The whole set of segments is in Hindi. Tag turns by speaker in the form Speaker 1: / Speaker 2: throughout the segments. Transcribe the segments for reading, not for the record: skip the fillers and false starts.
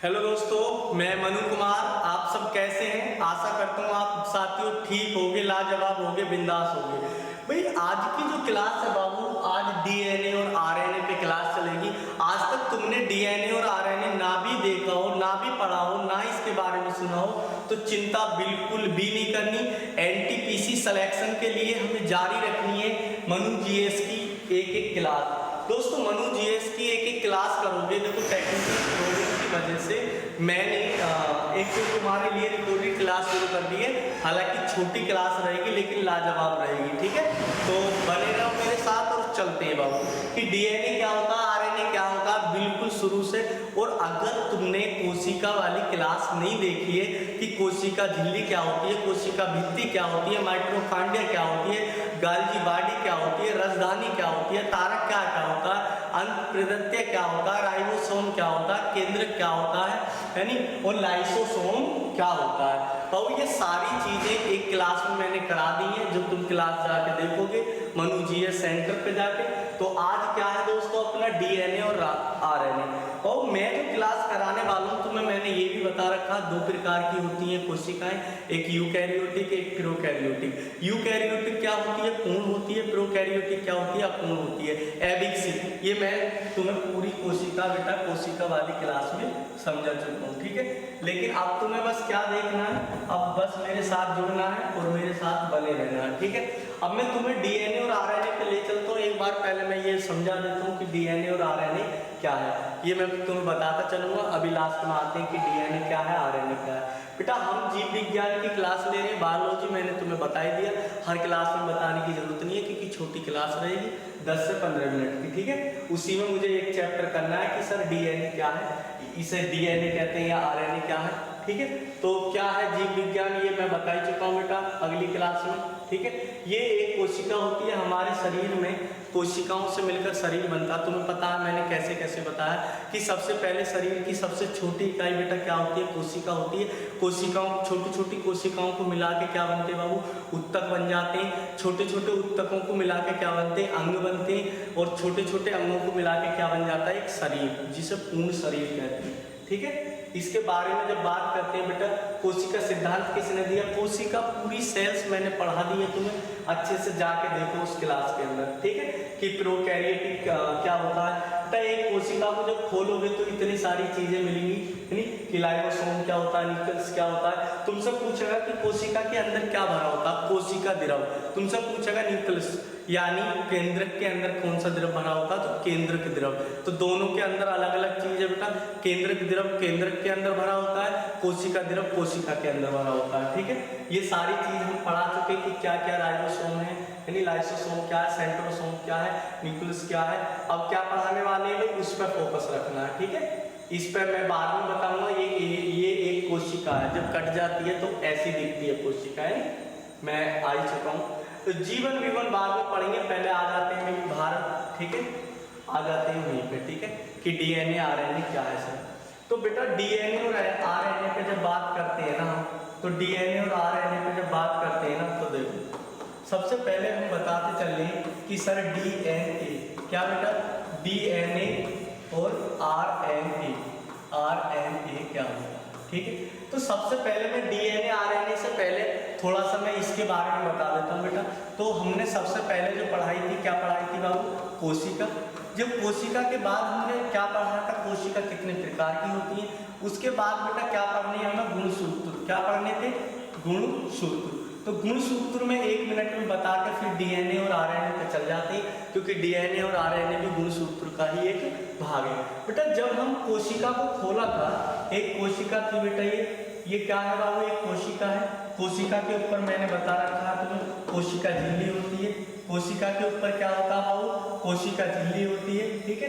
Speaker 1: हेलो दोस्तों, मैं मनु कुमार। आप सब कैसे हैं? आशा करता हूँ आप साथियों ठीक होगे, लाजवाब होगे, बिंदास होगे। भाई आज की जो क्लास है बाबू, आज डीएनए और आरएनए पे क्लास चलेगी। आज तक तुमने डीएनए और आरएनए ना भी देखा हो, ना भी पढ़ा हो, ना इसके बारे में सुना हो, तो चिंता बिल्कुल भी नहीं करनी। एनटीपीसी सिलेक्शन के लिए हमें जारी रखनी है मनु जीएस की एक एक क्लास। दोस्तों मनु जीएस की एक एक क्लास करोगे, देखो टेक्निकल प्रॉब्लम की वजह से मैंने एक तो तुम्हारे लिए रिकॉर्डिंग क्लास शुरू कर दी है। हालांकि छोटी क्लास रहेगी लेकिन लाजवाब रहेगी, ठीक है। तो बने रहो मेरे साथ और चलते हैं बाबू कि डीएनए क्या होता है, आरएनए क्या होता है, बिल्कुल शुरू से। और अगर तुमने कोशिका वाली क्लास नहीं देखी है कि कोशिका झिल्ली क्या होती है, कोशिका भित्ति क्या होती है, माइटोकॉन्ड्रिया क्या होती है, गाल्गी बॉडी क्या होती है, राजधानी क्या होती है, तारक क्या होता है, अंतःप्रेदत्य क्या होता है, राइबोसोम क्या होता है, केंद्रक क्या होता है, यानी और लाइसोसोम क्या होता है। तो ये सारी चीजें एक क्लास में मैंने करा दी हैं, जो तुम क्लास जाके देखोगे मनु जीएस सेंटर पे जाके। तो आज क्या है दोस्तों, अपना डीएनए और आरएनए। और मैं जो क्लास कराने वाला हूँ तुम्हें मैंने ये भी बता रखा, दो प्रकार की होती हैं कोशिकाएं, एक यूकैरियोटिक, एक प्रोकैरियोटिक। यूकैरियोटिक क्या होती है, पूर्ण होती है। प्रोकैरियोटिक क्या होती है, अपूर्ण होती है, अविकसित। ये मैं तुम्हें पूरी कोशिका बेटा कोशिका वाली क्लास में समझा चुका हूँ, ठीक है। लेकिन अब तुम्हें बस क्या देखना है, अब बस मेरे साथ जुड़ना है और मेरे साथ बने रहना है, ठीक है। अब मैं तुम्हें डीएनए और आरएनए पे ले चलता हूँ। एक बार पहले मैं ये समझा देता हूँ कि डीएनए और आरएनए क्या है, ये मैं तुम्हें बताता चलूंगा। अभी लास्ट में आते हैं कि डीएनए क्या है, आरएनए क्या है। बेटा हम जीव विज्ञान की क्लास ले रहे हैं, बायोलॉजी मैंने तुम्हें बता ही दिया। हर क्लास में बताने की जरूरत नहीं है क्योंकि छोटी क्लास रहेगी 10 से 15 मिनट की, ठीक है। उसी में मुझे एक चैप्टर करना है कि सर डीएनए क्या है, इसे डीएनए कहते हैं या आरएनए क्या है, ठीक है। तो क्या है जीव विज्ञान, ये मैं बता ही चुका हूँ बेटा अगली क्लास में, ठीक है। ये एक कोशिका होती है हमारे शरीर में, कोशिकाओं से मिलकर शरीर बनता है। तुम्हें पता है मैंने कैसे कैसे बताया कि सबसे पहले शरीर की सबसे छोटी इकाई बेटा क्या होती है, कोशिका होती है। कोशिकाओं, छोटी छोटी कोशिकाओं को मिला के क्या बनते हैं बाबू, उत्तक बन जाते हैं। छोटे छोटे उत्तकों को मिला के क्या बनते हैं, अंग बनते हैं। और छोटे छोटे अंगों को मिला के क्या बन जाता है, एक शरीर, जिसे पूर्ण शरीर कहते हैं, ठीक है। इसके बारे में जब बात करते हैं बेटा, कोशिका सिद्धांत किसने दिया, कोशिका पूरी सेल्स मैंने पढ़ा दी है तुम्हें, अच्छे से जाके देखो उस क्लास के अंदर, ठीक है। कि प्रोकैरियोटिक क्या होता है बेटा, एक कोशिका को जब खोलोगे तो इतनी सारी चीजें मिलेंगी, यानी कि लाइसोसोम क्या होता है, न्यूक्लियस क्या होता है। तुमसे पूछेगा कि कोशिका के अंदर क्या भरा होता है, कोशिका द्रव। तुमसे पूछेगा न्यूक्लियस यानी केंद्रक के अंदर कौन सा द्रव भरा होता है, तो केंद्रक द्रव। तो दोनों के अंदर अलग अलग चीज है बेटा, केंद्रक द्रव केंद्रक के अंदर भरा होता है, कोशिका द्रव कोशिका के अंदर भरा होता है, ठीक है। ये सारी चीज हम पढ़ा चुके कि क्या क्या राइबोसोम है, यानी लाइसोसोम क्या है, सेंट्रोसोम क्या है, न्यूक्लियस क्या है। अब क्या पढ़ाने वाले हैं, उस पर फोकस रखना है, ठीक है। इस पर मैं बाद में बताऊंगा। ये एक कोशिका है, जब कट जाती है तो ऐसी दिखती है कोशिका, है मैं आ ही चुका हूँ। तो जीवन विवन बाद में पढ़ेंगे, पहले आ जाते हैं भारत, ठीक है, आ जाते हैं वहीं पे, ठीक है, कि डीएनए आरएनए क्या है सर। तो बेटा डीएनए और आरएनए पे जब बात करते हैं ना, तो डीएनए और आरएनए पे जब बात करते हैं ना, तो देखो सबसे पहले हम बताते चले कि सर डीएनए क्या बेटा, डीएनए और आरएनए क्या होता है, ठीक है। तो सबसे पहले मैं डीएनए आरएनए से पहले थोड़ा सा मैं इसके बारे में बता देता हूँ बेटा। तो हमने सबसे पहले जो पढ़ाई थी, क्या पढ़ाई थी बाबू, कोशिका। जब कोशिका के बाद हमने क्या पढ़ा था, कोशिका कितने प्रकार की होती है। उसके बाद बेटा क्या पढ़ने हमें, गुणसूत्र। क्या पढ़ने थे, गुणसूत्र। तो गुणसूत्र में 1 मिनट में बता के फिर डीएनए और आरएनए पे चल जाते हैं, क्योंकि डीएनए और आरएनए भी गुणसूत्र का ही एक भाग है बेटा। जब हम कोशिका को खोला था, एक कोशिका थी बेटा, ये क्या है बाबू, एक कोशिका है। कोशिका के ऊपर मैंने बता रखा है तुम्हें, कोशिका झिल्ली होती है। कोशिका के ऊपर क्या होता है बाबू, कोशिका झिल्ली होती है, ठीक है।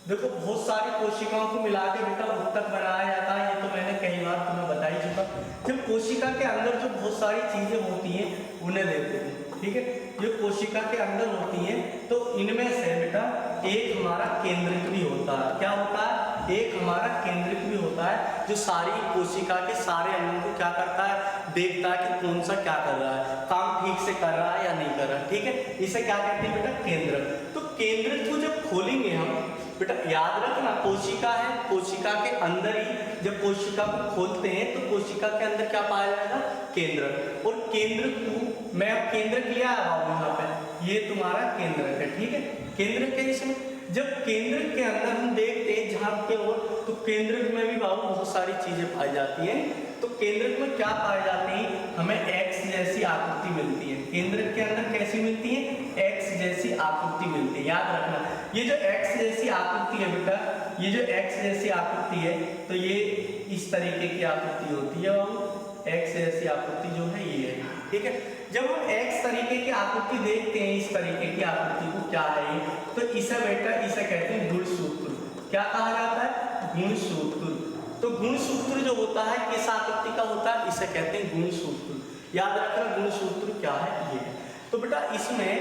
Speaker 1: देखो बहुत सारी कोशिकाओं को मिला के बेटा उत्तक बनाया जाता है, ये तो मैंने कई बार तुम्हें बता ही चुका। जब कोशिका के अंदर जो बहुत सारी चीजें होती हैं उन्हें देखते हैं, ठीक है। जो कोशिका के अंदर होती हैं तो इनमें से बेटा एक हमारा केंद्रक भी होता है। क्या होता है, एक हमारा केंद्रक भी होता है, जो सारी कोशिका के सारे अंगों को क्या करता है, देखता है कि कौन सा क्या कर रहा है, काम ठीक से कर रहा है या नहीं कर रहा है, ठीक है। इसे क्या कहते हैं बेटा, केंद्रक। तो केंद्रक को जब खोलेंगे हम बेटा, याद रखना कोशिका है, कोशिका के अंदर ही जब कोशिका को खोलते हैं तो कोशिका के अंदर क्या पाया जाएगा, केंद्रक। और केंद्रक को मैं अब केंद्रक लिया हूं यहाँ पे, ये तुम्हारा केंद्रक है, ठीक है। केंद्रक है इसमें, जब केंद्रक के अंदर हम देखते हैं झांक के ओर तो केंद्रक में भी बाबू बहुत सारी चीजें पाई जाती हैं। तो केंद्रक में क्या पाए जाते हैं, हमें एक्स जैसी आकृति मिलती है। केंद्रक के अंदर कैसी मिलती है, एक्स जैसी आकृति मिलती है। याद रखना ये जो एक्स जैसी आकृति है बेटा, ये जो एक्स जैसी आकृति है तो ये इस तरीके की आकृति होती है बाबू। एक्स जैसी आकृति जो है ये है, ठीक है। जब हम एक्स तरीके की आकृति देखते हैं, इस तरीके की आकृति को क्या है, तो इसे बेटा इसे कहते हैं गुणसूत्र। क्या कहा जाता है, गुणसूत्र। तो गुणसूत्र जो होता है किस आकृति का होता है, इसे कहते हैं गुणसूत्र। याद रखना गुणसूत्र क्या है, ये। तो बेटा इसमें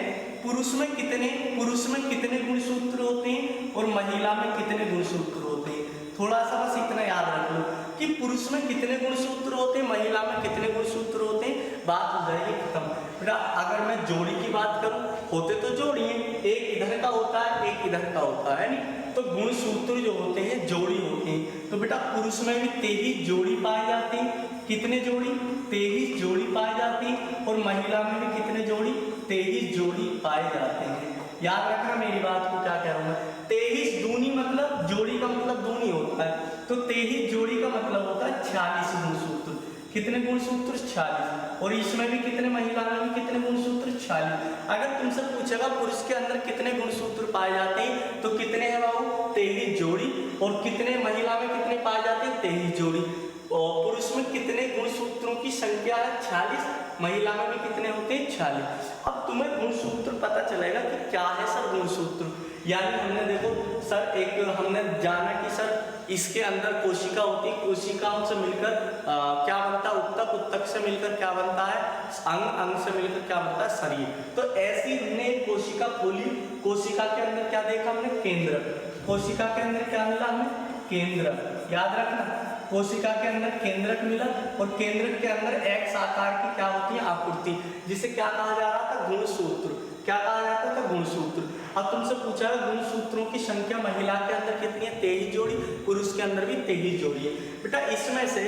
Speaker 1: पुरुष में कितने गुणसूत्र होते हैं और महिला में कितने गुणसूत्र होते हैं। थोड़ा सा बस इतना याद रख लो कि पुरुष में कितने गुणसूत्र होते हैं, महिला में कितने गुणसूत्र होते हैं, बात हो जाएगी खत्म। बेटा अगर मैं जोड़ी की बात करूं, होते तो जोड़ी है, एक इधर का होता है एक इधर का होता है नहीं, तो गुणसूत्र जो होते हैं जोड़ी होते हैं। तो बेटा पुरुष में भी 23 जोड़ी पाए जाते हैं। कितने जोड़ी, 23 जोड़ी पाए जाती है। और महिला में भी कितने जोड़ी, 23 जोड़ी पाए जाते हैं। याद रखना मेरी बात को, क्या कह रहा हूं मैं, 23 दूनी मतलब जोड़ी का मतलब दूनी होता है, तो 23 जोड़ी का मतलब होता है 46 गुणसूत्र। कितने गुणसूत्र, 46। और इसमें भी कितने, महिला में भी कितने गुणसूत्र, 46। अगर तुमसे पूछेगा पुरुष के अंदर कितने गुणसूत्र पाए जाते हैं तो कितने हैं बाबू, 23 जोड़ी। और कितने महिला में कितने पाए जाते हैं, 23 जोड़ी। और पुरुष में कितने गुणसूत्रों की संख्या है, 46। महिला में भी कितने होते हैं, 46। अब तुम्हें गुणसूत्र पता चलेगा कि क्या है सर गुणसूत्र। यानी हमने देखो सर एक हमने जाना कि सर इसके अंदर कोशिका होती है, कोशिकाओं से मिलकर क्या बनता है, उत्तक, उत्तक से मिलकर क्या बनता है, अंग, अंग से मिलकर क्या बनता है, शरीर। तो ऐसी हमने कोशिका खोली, कोशिका के अंदर क्या देखा हमने, केंद्रक। कोशिका के अंदर क्या मिला हमें, केंद्रक। याद रखना कोशिका के अंदर केंद्रक मिला और केंद्रक के अंदर एक्स आकार की क्या होती है, आकृति, जिसे क्या कहा जा रहा था, गुणसूत्र। क्या कहा जाता था, गुणसूत्र। अब तुमसे पूछा है गुणसूत्रों की संख्या महिला के अंदर कितनी है, 23 जोड़ी, पुरुष के अंदर भी 23 जोड़ी है। बेटा इसमें से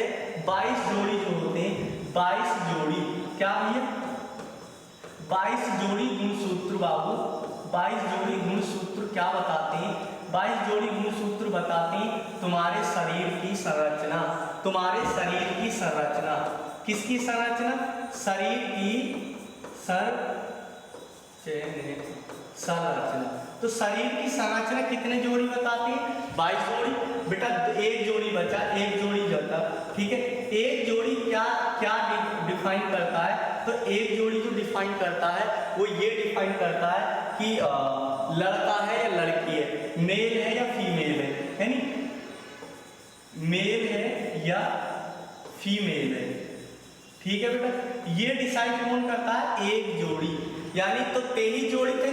Speaker 1: 22 जोड़ी जो होते हैं, 22 जोड़ी क्या है, 22 जोड़ी गुणसूत्र बाबू, 22 जोड़ी गुणसूत्र क्या बताते हैं, 22 जोड़ी गुणसूत्र बताते हैं तुम्हारे शरीर की संरचना। तुम्हारे शरीर की संरचना, किसकी संरचना, शरीर की संरचना। तो शरीर की संरचना कितने जोड़ी बताते हैं, 22 जोड़ी। बेटा एक जोड़ी बचा, एक जोड़ी जाता, ठीक है। एक जोड़ी क्या क्या डिफाइन करता है, तो एक जोड़ी जो डिफाइन करता है वो ये डिफाइन करता है कि लड़का है या लड़की है, मेल है या फीमेल है नहीं, मेल है या फीमेल है, ठीक है बेटा। ये डिसाइड कौन करता है, एक जोड़ी। यानी तो 23 जोड़ी थे,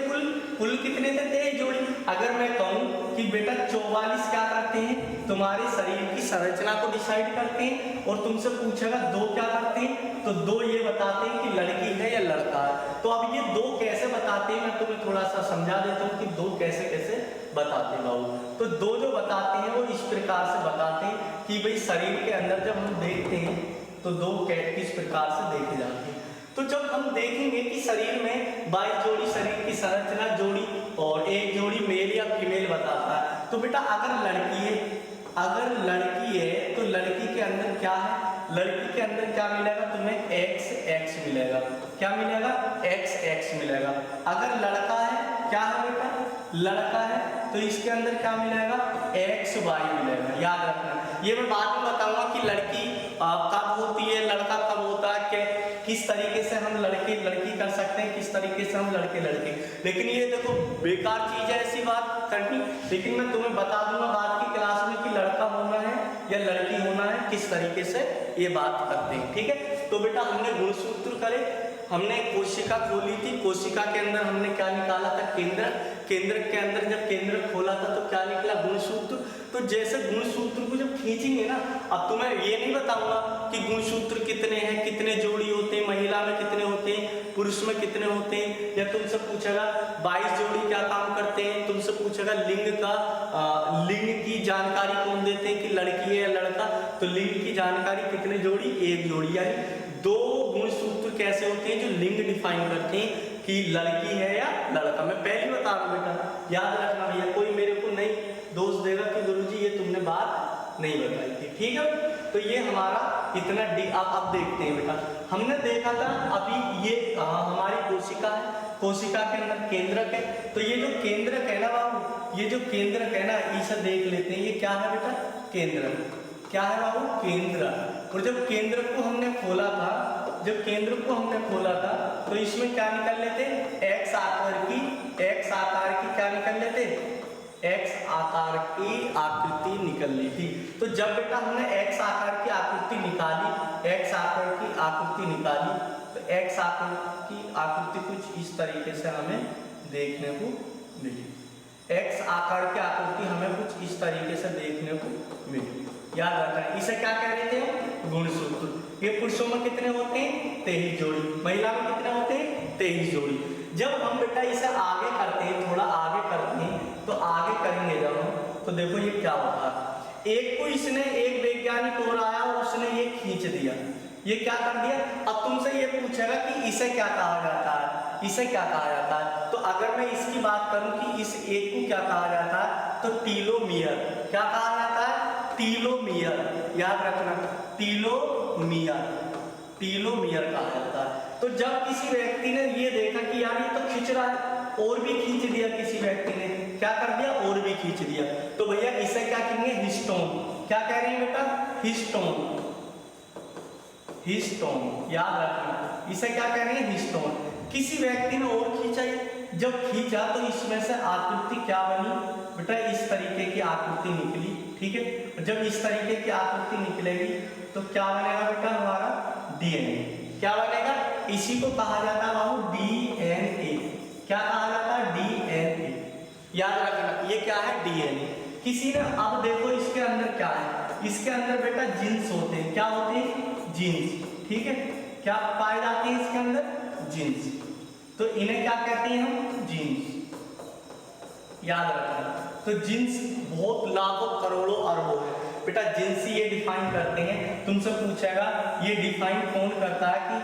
Speaker 1: कुल कितने थे, 23 जोड़ी। अगर मैं कहूं कि बेटा 44 क्या करते हैं, तुम्हारे शरीर की संरचना को डिसाइड करते हैं, और तुमसे पूछेगा 2 क्या करते हैं, तो 2 ये बताते हैं कि लड़की है या लड़का है। तो अब ये 2 कैसे बताते हैं, मैं तुम्हें थोड़ा सा समझा देता हूँ कि 2 कैसे कैसे बताते हैं बाबू। तो 2 जो बताते हैं वो इस प्रकार से बताते हैं कि भाई शरीर के अंदर जब हम देखते हैं तो 2 किस प्रकार से देखे जाते हैं। तो जब हम देखेंगे कि शरीर में 22 जोड़ी शरीर की संरचना जोड़ी और एक जोड़ी मेल या फीमेल बताता है। तो बेटा अगर लड़की है तो लड़की के अंदर क्या है, लड़की के अंदर क्या मिलेगा तुम्हें, x मिलेगा। क्या मिलेगा, x मिलेगा। अगर लड़का है, क्या है बेटा, लड़का है, तो इसके अंदर क्या मिलेगा, xy मिलेगा। याद रखना, ये मैं बाद में बताऊंगा कि लड़की कब होती है, लड़का कब होता है, किस तरीके से हम लड़के लड़की कर सकते हैं, किस तरीके से हम लड़के लड़के। लेकिन ये देखो बेकार चीज है ऐसी बात करनी, लेकिन मैं तुम्हें बता दूंगा बाद की क्लास में कि लड़का होना है या लड़की होना है, किस तरीके से ये बात करते हैं, ठीक है। तो बेटा हमने गुणसूत्र करे, हमने कोशिका खोली थी, कोशिका के अंदर हमने क्या निकाला था, केंद्रक। केंद्रक के अंदर जब केंद्रक खोला था तो क्या निकला, गुणसूत्र। तो जैसे गुणसूत्र को जब खींचेंगे ना, अब तुम्हें ये नहीं बताऊंगा कि गुणसूत्र कितने हैं, कितने जोड़ी होते हैं, महिला में कितने होते हैं, पुरुष में कितने होते हैं, या तुमसे पूछेगा 22 जोड़ी क्या काम करते हैं, तुमसे पूछेगा पूछेगा लिंग की जानकारी कौन देते हैं कि लड़की है या लड़का, तो लिंग की जानकारी कितने जोड़ी, एक जोड़ी। यानी दो गुणसूत्र कैसे होते हैं जो लिंग डिफाइन करते हैं कि लड़की है या लड़का। मैं पहले बता रहा हूँ बेटा, याद रखना भैया, कोई मेरे को नहीं दोष देगा कि गुरुजी ये तुमने बात नहीं बताई थी, ठीक है। तो ये हमारा इतना अब देखते हैं बेटा, हमने देखा था अभी ये हमारी कोशिका है, कोशिका के अंदर केंद्रक है। तो ये जो केंद्रक है ना बाबू, ये जो केंद्रक है ना, इसे देख लेते हैं, ये क्या है बेटा, केंद्रक। क्या है बाबू, केंद्रक। और जब केंद्रक को हमने खोला था, जब केंद्रक को हमने खोला था तो इसमें क्या निकल लेते, एक्स आकार की क्या निकल लेते, एक्स आकार की आकृति निकल ली थी। तो जब बेटा हमने एक्स आकार की आकृति निकाली, एक्स आकार की आकृति निकाली, तो एक्स आकार की आकृति कुछ इस तरीके से हमें देखने को मिली। एक्स आकार की आकृति हमें कुछ इस तरीके से देखने को मिली। याद रखना, इसे क्या कह रहे थे, गुणसूत्र। ये पुरुषों में कितने होते हैं, 23 जोड़ी, महिला में कितने होते हैं, 23 जोड़ी। जब हम बेटा इसे आगे करते हैं, थोड़ा आगे करते हैं, तो आगे करेंगे जब हम, तो देखो ये क्या होता है, एक को इसने, एक वैज्ञानिक और आया और उसने ये खींच दिया, ये क्या कर दिया। अब तुमसे ये पूछेगा कि इसे क्या कहा जाता है, इसे क्या कहा जाता है। तो अगर मैं इसकी बात करूं कि इस एक को क्या कहा जाता है, तो टीलोमियर। क्या कहा जाता है, टीलोमियर। याद रखना, टीलोमियर कहा जाता है। तो जब किसी व्यक्ति ने ये देखा कि यार ये तो खींच रहा है, और भी खींच दिया, किसी व्यक्ति ने क्या कर दिया, और भी खींच दिया, तो भैया इसे क्या कहेंगे, हिस्टोन। क्या कह रहे हैं बेटा, हिस्टोन। याद रखना, इसे क्या कह रहे हैं, हिस्टोन। किसी व्यक्ति ने और खींचा, जब खींचा तो इसमें से आकृति क्या बनी बेटा, इस तरीके की आकृति निकली, ठीक है। जब इस तरीके की आकृति निकलेगी तो क्या बनेगा बेटा, हमारा डीएनए। क्या बनेगा, इसी को कहा जाता है बाबू डीएनए। क्या कहा जाता है, डीएनए। याद रखना, ये क्या है, डीएनए। किसी ने, अब देखो इसके अंदर क्या है, इसके अंदर बेटा जीन्स होते हैं। क्या होते हैं, जीन्स, ठीक है। क्या पाए जाते हैं इसके अंदर, जीन्स। तो इन्हें क्या कहते हैं हम, जीन्स। याद रखना, तो जीन्स बहुत लाखों करोड़ों अरबों है बेटा, जीन्स ये डिफाइन करते हैं। तुमसे पूछेगा ये डिफाइन कौन करता है कि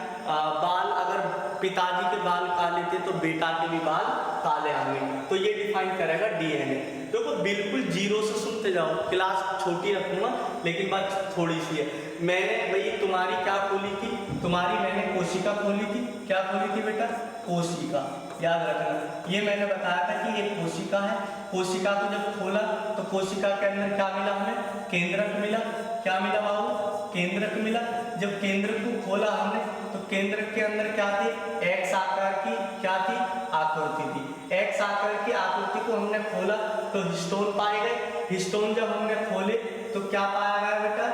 Speaker 1: बाल, अगर पिताजी के बाल काले थे तो बेटा के भी बाल काले होंगे, तो ये डिफाइन करेगा डीएनए। देखो बिल्कुल जीरो से सुनते जाओ, क्लास छोटी रखूंगा लेकिन बात थोड़ी सी है। मैंने भाई तुम्हारी क्या खोली थी, तुम्हारी मैंने कोशिका खोली थी। क्या खोली थी बेटा, कोशिका। याद रखना, ये मैंने बताया था कि ये कोशिका है। कोशिका को जब खोला तो कोशिका के अंदर क्या मिला हमें, केंद्रक मिला। क्या मिला बाबू, केंद्रक मिला। जब केंद्रक को खोला हमने तो केंद्रक के अंदर क्या थे, एक्स आकार की क्या थी, आकृति थी। एक्स आकार की आकृति को हमने खोला तो हिस्टोन पाए गए। हिस्टोन जब हमने खोले तो क्या पाया गया बेटा,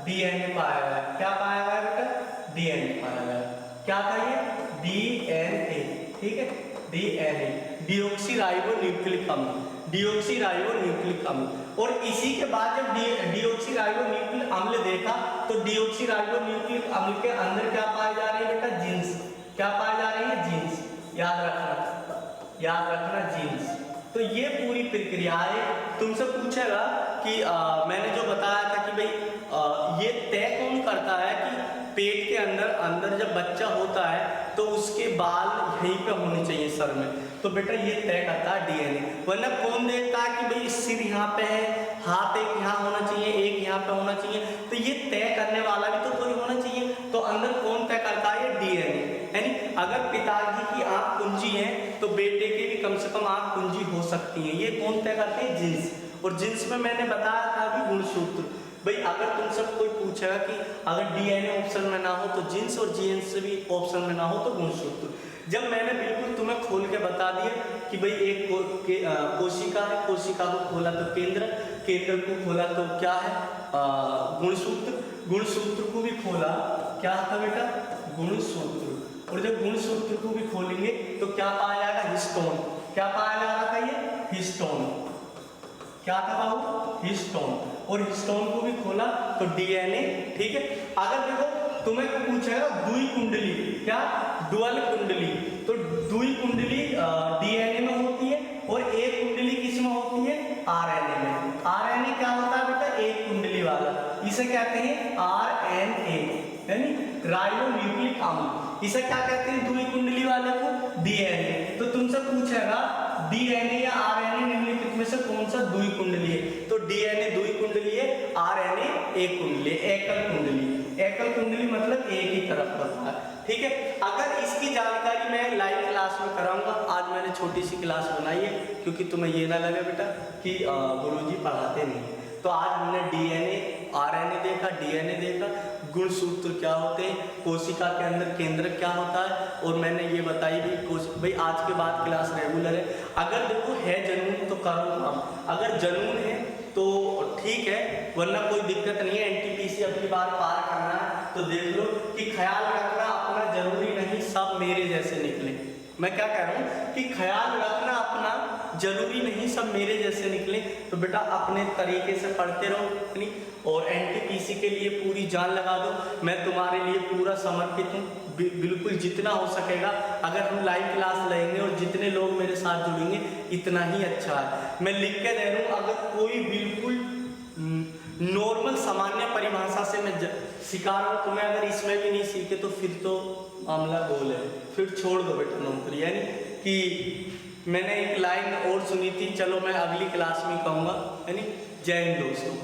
Speaker 1: डीएनए पाया गया। क्या पाया गया बेटा, डीएनए पाया गया। क्या था ये, डीएनए, ठीक है, डीएनए, डीऑक्सीराइबोन्यूक्लिक अम्ल, डीऑक्सीराइबोन्यूक्लिक अम्ल। और इसी के बाद जब डीऑक्सीराइबोन्यूक्लिक अम्ल देखा तो डीऑक्सीराइबोन्यूक्लिक अम्ल के अंदर क्या पाए जा रहे हैं बेटा, जीन्स। क्या पाए जा रहे हैं, जीन्स। याद रखना जीन्स। तो ये पूरी प्रक्रिया है। तुमसे पूछेगा कि मैंने जो बताया था कि भाई ये तय कौन करता है कि पेट के अंदर जब बच्चा होता है तो उसके बाल यहीं पे होने चाहिए सर में, तो बेटा ये तय करता है डीएनए। वरना कौन देखता है कि भाई सिर यहाँ पे है, हाथ एक यहाँ होना चाहिए, एक यहाँ पे होना चाहिए, तो ये तय करने वाला भी तो कोई होना चाहिए। तो अंदर कौन तय करता है, डीएनए। यानी अगर पिताजी की आंख कुंजी है तो बेटे की भी कम से कम आंख कुंजी हो सकती है। ये कौन तय करते हैं, जीन्स। और जीन्स में मैंने बताया था कि गुणसूत्र। भाई अगर तुमसे कोई पूछेगा कि अगर डीएनए ऑप्शन में ना हो तो जीन्स, और जीन्स भी ऑप्शन में ना हो तो गुणसूत्र। जब मैंने बिल्कुल तुम्हें खोल के बता दिया कि भाई एक कोशिका है, कोशिका को खोला तो केंद्र को खोला तो क्या है, गुणसूत्र को भी खोला, क्या था बेटा, गुणसूत्र। और जब गुणसूत्र को भी खोलेंगे तो क्या पाया जाएगा, हिस्टोन। क्या पाया जा रहा था, ये हिस्टोन। क्या था बाबू, हिस्टोन। और हिस्टोन को भी खोला तो डीएनए, ठीक है। अगर देखो तुम्हें पूछेगा द्वि कुंडली, क्या, डुअल कुंडली, तो द्वि कुंडली डीएनए में होती है और एक कुंडली किस में होती आरएनए में। आरएनए क्या होता है बेटा, एक कुंडली वाला, इसे कहते हैं आरएनए, यानी राइबोन्यूक्लिक अम्ल। इसे क्या कहते हैं दुई कुंडली वाले को, डीएनए। तो तुमसे पूछेगा डीएनए या आरएनए निम्नलिखित में से कौन सा दुई कुंडली है, तो डीएनए दुई कुंडली है, आरएनए एक कुंडली है, एकल कुंडली। एकल कुंडली मतलब एक ही तरफ होता है, ठीक है। अगर इसकी जानकारी मैं लाइव क्लास में कराऊंगा, आज मैंने छोटी सी क्लास बनाई है क्योंकि तुम्हें ये ना लगे बेटा कि गुरुजी पढ़ाते नहीं। तो आज हमने डीएनए आरएनए देखा, डीएनए देखा, गुणसूत्र क्या होते हैं, कोशिका के अंदर केंद्रक क्या होता है, और मैंने ये बताई भी भाई आज के बाद क्लास रेगुलर है। अगर देखो है जनून तो करो काम, अगर जनून है तो ठीक है, वरना कोई दिक्कत नहीं है। एनटीपीसी अपनी बार पार करना है तो देख लो कि ख्याल रखना अपना जरूरी नहीं सब मेरे जैसे निकले। मैं क्या कह रहा हूँ कि ख्याल रखना अपना जरूरी नहीं सब मेरे जैसे निकले। तो बेटा अपने तरीके से पढ़ते रहो नहीं, और एनटीपीसी के लिए पूरी जान लगा दो। मैं तुम्हारे लिए पूरा समर्पित हूँ, बिल्कुल जितना हो सकेगा। अगर हम लाइव क्लास लेंगे और जितने लोग मेरे साथ जुड़ेंगे इतना ही अच्छा है। मैं लिख के दे रहा हूँ, अगर कोई बिल्कुल नॉर्मल सामान्य परिभाषा से मैं सिखा रहा हूँ, तुम्हें अगर इसमें भी नहीं सीखे तो फिर तो मामला गोल है, फिर छोड़ दो बेटा नौकरी। यानी कि मैंने एक लाइन और सुनी थी, चलो मैं अगली क्लास में कहूँगा, यानी जय हिंद दोस्तों।